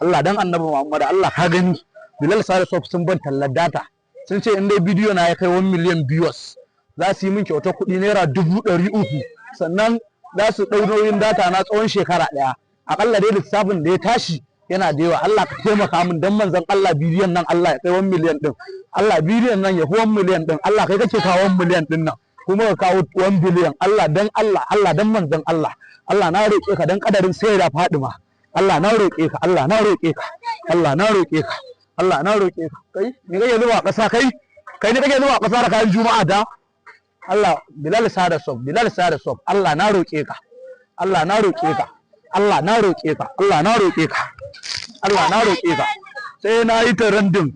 Allah dan annabi Muhammad Allah ka gani Bilal Sada Soft sun ban tallar data sun ce in dai bidiyo na ya kai 1 million views za su yi min kyautar kuɗi naira 300,000 sannan za su ɗau nauyin data na tsawon shekara ɗaya akalla dai lissafin da ya tashi yana da yawa Allah ka taimaka min dan manzon Allah bidiyon nan Allah ya kai 1 million din Allah bidiyon nan ya fi 1 million din Allah kai kake kawo 1 million din nan kuma ka kawo 1 billion Allah dan manzon Allah Allah na roƙe ka dan kadarin sai da Fadima Allah na roƙe ka Allah na roƙe ka Allah na roƙe ka Allah na roƙe ka kai ni kake zuwa ƙasa kai ne kake zuwa ƙasa da kayan juma'a da Allah Bilal Sada Soft Allah na roƙe ka Allah na roƙe ka Allah na roƙe ka Allah na roƙe ka Allah na roƙe ka sai na yi tarandin